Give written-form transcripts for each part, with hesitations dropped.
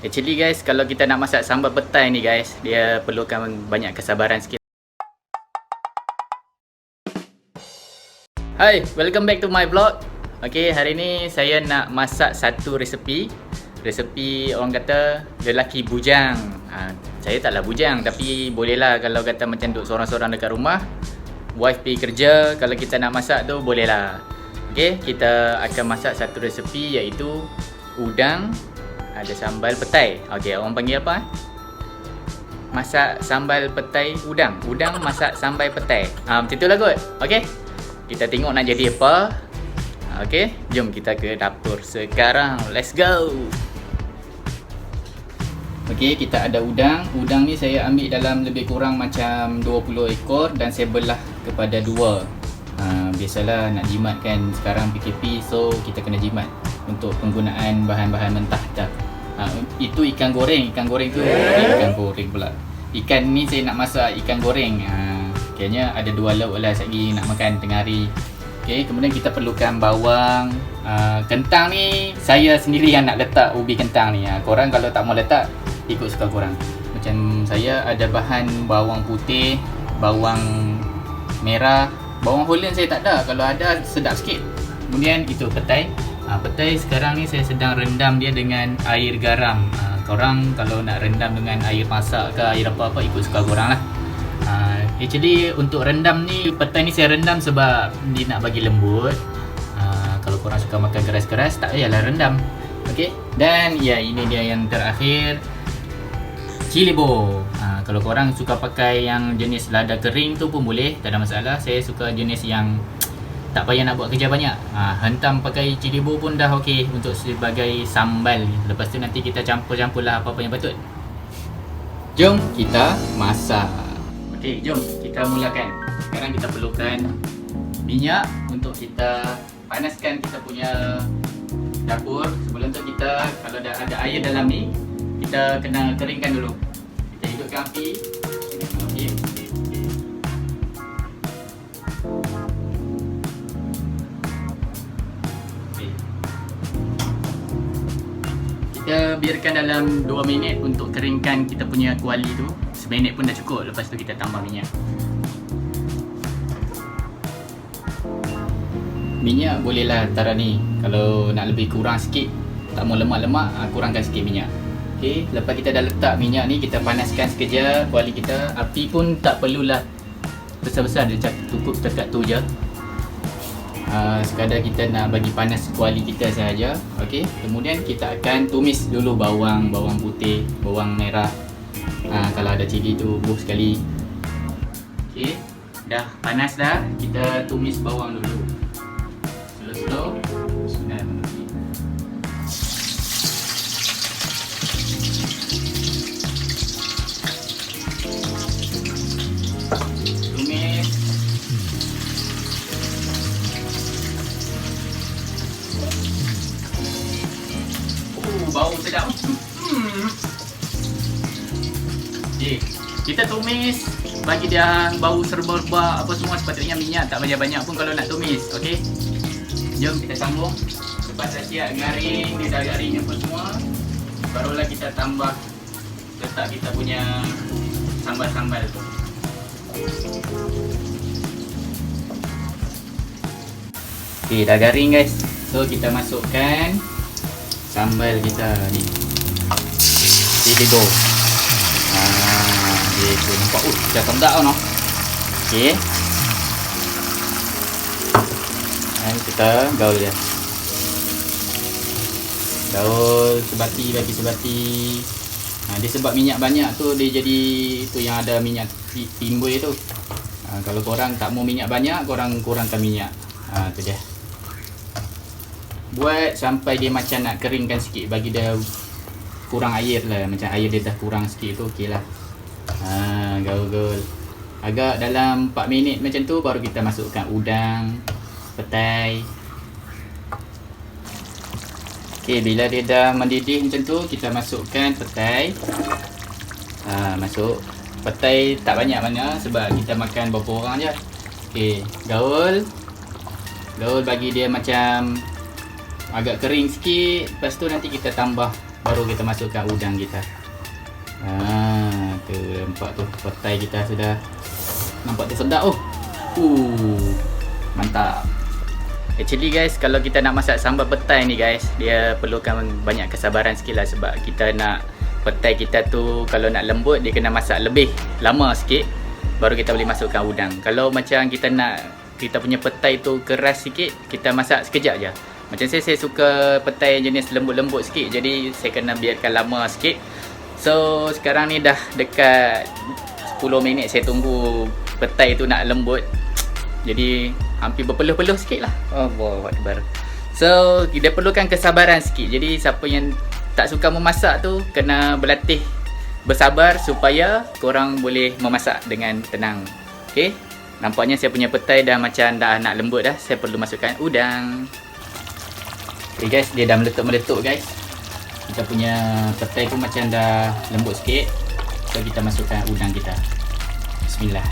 Actually guys, kalau kita nak masak sambal petai ni guys, dia perlukan banyak kesabaran sikit. Hai, welcome back to my vlog. Okay, hari ni saya nak masak satu resepi. Resepi orang kata lelaki bujang. Saya taklah bujang, tapi bolehlah kalau kata macam duduk seorang-seorang dekat rumah, wife pergi kerja, kalau kita nak masak tu bolehlah. Okay, kita akan masak satu resepi iaitu udang ada sambal petai. Okay, orang panggil apa? Masak sambal petai udang. Udang masak sambal petai. Macam tu lah kot. Okay, kita tengok nak jadi apa. Okay, jom kita ke dapur sekarang. Let's go. Okay, kita ada udang. Udang ni saya ambil dalam lebih kurang macam 20 ekor dan saya belah kepada dua. Biasalah nak jimat kan sekarang PKP, so kita kena jimat untuk penggunaan bahan-bahan mentah dah. Itu ikan goreng. Ikan goreng tu ikan goreng pula. Ikan ni saya nak masak ikan goreng. Kayaknya ada dua lauk lah lagi nak makan tengah hari. Okay, kemudian kita perlukan bawang. Kentang ni saya sendiri yang nak letak ubi kentang ni. Korang kalau tak mau letak, ikut suka korang. Macam saya ada bahan bawang putih, bawang merah, bawang Holland saya tak ada. Kalau ada sedap sikit. Kemudian itu petai. Petai sekarang ni saya sedang rendam dia dengan air garam. Korang kalau nak rendam dengan air masak ke air apa-apa, ikut suka korang lah. Actually untuk rendam ni, petai ni saya rendam sebab dia nak bagi lembut. Kalau korang suka makan keras-keras, tak payahlah rendam. Okay, dan ya, ini dia yang terakhir, cili bo. Kalau korang suka pakai yang jenis lada kering tu pun boleh, tak ada masalah. Saya suka jenis yang tak payah nak buat kerja banyak. Hentam pakai cili bo pun dah okey untuk sebagai sambal. Lepas tu nanti kita campur-campur lah apa-apa yang patut. Jom kita masak. Okey, jom kita mulakan. Sekarang kita perlukan minyak untuk kita panaskan kita punya dapur. Sebelum tu kita, kalau dah ada air dalam ni, kita kena keringkan dulu. Kita hidupkan api. Okey. Kita biarkan dalam 2 minit untuk keringkan kita punya kuali tu. Seminit pun dah cukup. Lepas tu kita tambah minyak. Minyak bolehlah antara ni. Kalau nak lebih kurang sikit, tak mau lemak-lemak, kurangkan sikit minyak. Okay, lepas kita dah letak minyak ni, kita panaskan sekejap kuali kita. Api pun tak perlulah besar-besar, dia cukup dekat tu je. Sekadar kita nak bagi panas kuali kita sahaja. Okey, kemudian kita akan tumis dulu bawang putih, bawang merah. Kalau ada cili tu buh sekali. Okey, dah panas dah, kita tumis bawang dulu. Slow-slow. Bau sedap. Okay, kita tumis bagi dia bau serba-serba apa semua. Sepatutnya minyak tak banyak-banyak pun kalau nak tumis. Okey, jom kita sambung. Lepas dah siap garing, dia dah garing apa semua, barulah kita tambah, letak kita punya sambal-sambal tu. Okay, dah garing guys. So kita masukkan sambal kita ni, cili bo. Dia tu nampak dah sedap kan. Okey, dan kita gaul dia. Gaul sebati, bagi sebati. Dia sebab minyak banyak tu, dia jadi tu yang ada minyak timbul tu. Kalau korang tak mau minyak banyak, korang kurangkan minyak. Tu dia. Buat sampai dia macam nak keringkan sikit, bagi dia kurang air lah. Macam air dia dah kurang sikit tu okey lah. Gaul-gaul agak dalam 4 minit macam tu, baru kita masukkan udang, petai. Okey, bila dia dah mendidih macam tu, kita masukkan petai. Masuk petai tak banyak mana sebab kita makan berapa orang je. Okey, gaul bagi dia macam agak kering sikit. Lepas tu nanti kita tambah baru kita masukkan udang kita. Tu nampak tu petai kita sudah nampak tu sedap. Mantap. Actually guys, kalau kita nak masak sambal petai ni guys, dia perlukan banyak kesabaran sikit lah. Sebab kita nak petai kita tu kalau nak lembut, dia kena masak lebih lama sikit, baru kita boleh masukkan udang. Kalau macam kita nak kita punya petai tu keras sikit, kita masak sekejap je. Macam saya suka petai jenis lembut-lembut sikit, jadi saya kena biarkan lama sikit. So sekarang ni dah dekat 10 minit saya tunggu petai tu nak lembut. Jadi hampir berpeluh-peluh sikit lah. Allahu Akbar. So dia perlukan kesabaran sikit. Jadi siapa yang tak suka memasak tu kena berlatih bersabar supaya korang boleh memasak dengan tenang. Okay, nampaknya saya punya petai dah macam dah nak lembut dah. Saya perlu masukkan udang. Okay guys, dia dah meletup-meletup guys. Kita punya petai pun macam dah lembut sikit. So kita masukkan udang kita. Bismillah.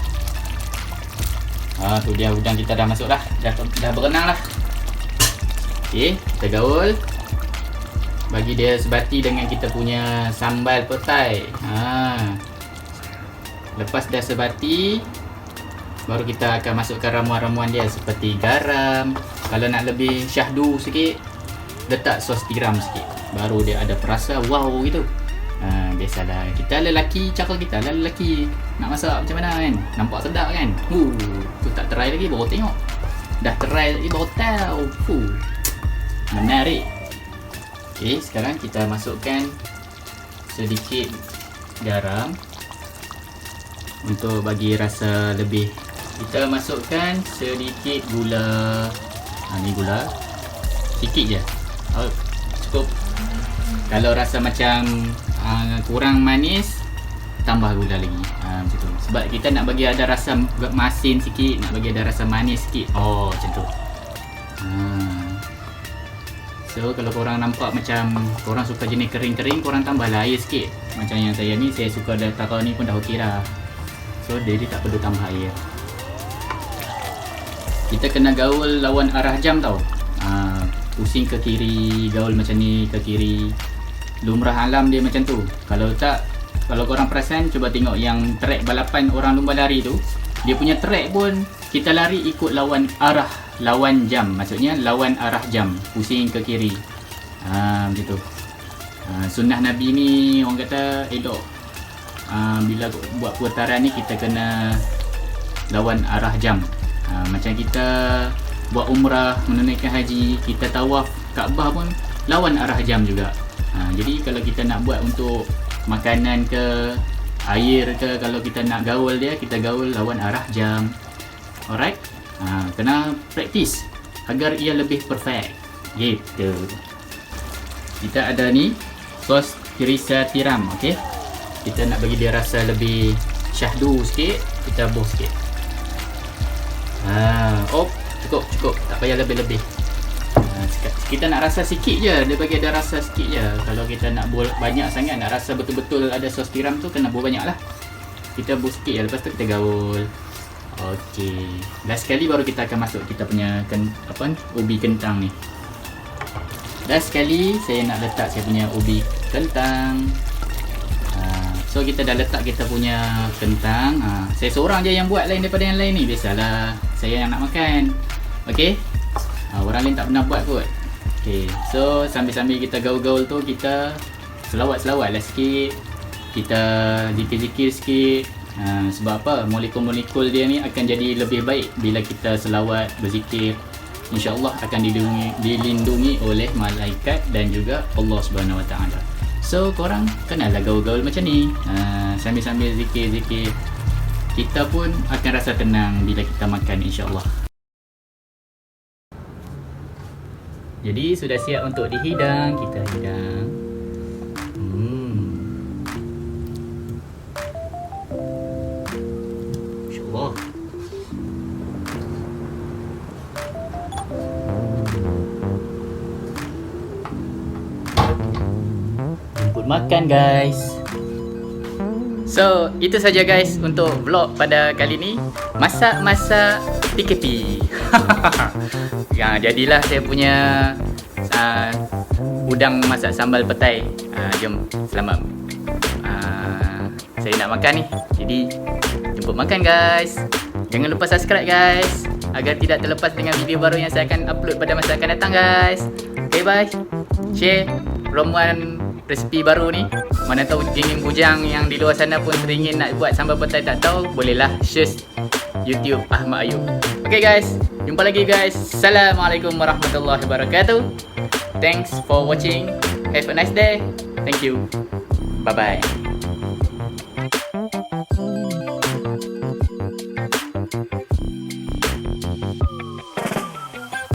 Tu dia udang kita dah masuk dah. Dah berenang lah. Okay, kita gaul. Bagi dia sebati dengan kita punya sambal petai. Lepas dah sebati, baru kita akan masukkan ramuan-ramuan dia seperti garam. Kalau nak lebih syahdu sikit, letak sos tiram sikit. Baru dia ada perasa wow gitu. Biasalah kita lelaki, cakap kita lah lelaki nak masak macam mana kan, nampak sedap kan. Tu tak try lagi baru tengok, dah try lagi baru tahu. Menarik. Okay, sekarang kita masukkan sedikit garam untuk bagi rasa lebih. Kita masukkan sedikit gula. Ni gula sikit je, cukup. Kalau rasa macam kurang manis, tambah gula lagi. Macam tu. Sebab kita nak bagi ada rasa masin sikit, nak bagi ada rasa manis sikit. Macam tu. So kalau korang nampak macam korang suka jenis kering-kering, korang tambahlah air sikit. Macam yang saya ni, saya suka dah taruh ni pun dah okey dah. So dia tak perlu tambah air. Kita kena gaul lawan arah jam tau. Pusing ke kiri, gaul macam ni ke kiri. Lumrah alam dia macam tu. Kalau tak, kalau korang perasan, cuba tengok yang track balapan orang lumba lari tu, dia punya track pun kita lari ikut lawan arah, lawan jam. Maksudnya lawan arah jam, pusing ke kiri. Macam tu. Sunnah Nabi ni orang kata elok. Bila buat putaran ni kita kena lawan arah jam. Macam kita buat umrah, menunaikan haji, kita tawaf Kaabah pun lawan arah jam juga. Jadi kalau kita nak buat untuk makanan ke air ke, kalau kita nak gaul dia, kita gaul lawan arah jam. Alright. Kena praktis agar ia lebih perfect. Gitu. Kita ada ni sos tirisa tiram. Okay, kita nak bagi dia rasa lebih syahdu sikit, kita buh sikit. Cukup, tak payah lebih-lebih. Kita nak rasa sikit je, dia bagi ada rasa sikit je. Kalau kita nak buat banyak sangat, nak rasa betul-betul ada sos tiram tu, kena buat banyak lah. Kita buat sikit je, lepas tu kita gaul. Okey, last sekali baru kita akan masuk kita punya ubi kentang ni. Last sekali saya nak letak saya punya ubi kentang. So kita dah letak kita punya kentang. Saya seorang je yang buat, lain daripada yang lain ni. Biasalah, saya yang nak makan. Okey, orang lain tak pernah buat kot. Okey, so sambil-sambil kita gaul-gaul tu, kita selawat-selawat lah sikit, kita zikir-zikir sikit. Sebab apa? Molekul-molekul dia ni akan jadi lebih baik bila kita selawat, berzikir. InsyaAllah akan dilindungi oleh malaikat dan juga Allah Subhanahu Wa Taala. So korang kenalah gaul-gaul macam ni, sambil-sambil zikir-zikir. Kita pun akan rasa tenang bila kita makan, insyaAllah. Jadi sudah siap untuk dihidang. Kita hidang. InsyaAllah. Jemput makan guys. So itu saja guys untuk vlog pada kali ni, masak-masak PKP. Jadilah saya punya udang masak sambal petai. Jom, selamat. Saya nak makan ni. Jadi jemput makan guys. Jangan lupa subscribe guys, agar tidak terlepas dengan video baru yang saya akan upload pada masa akan datang guys. Okay, bye. Share ramuan resipi baru ni. Mana tahu geng bujang yang di luar sana pun teringin nak buat sambal petai tak tahu, bolehlah share YouTube Ahmad Ayub. Okay guys, jumpa lagi guys. Assalamualaikum warahmatullahi wabarakatuh. Thanks for watching. Have a nice day. Thank you. Bye bye.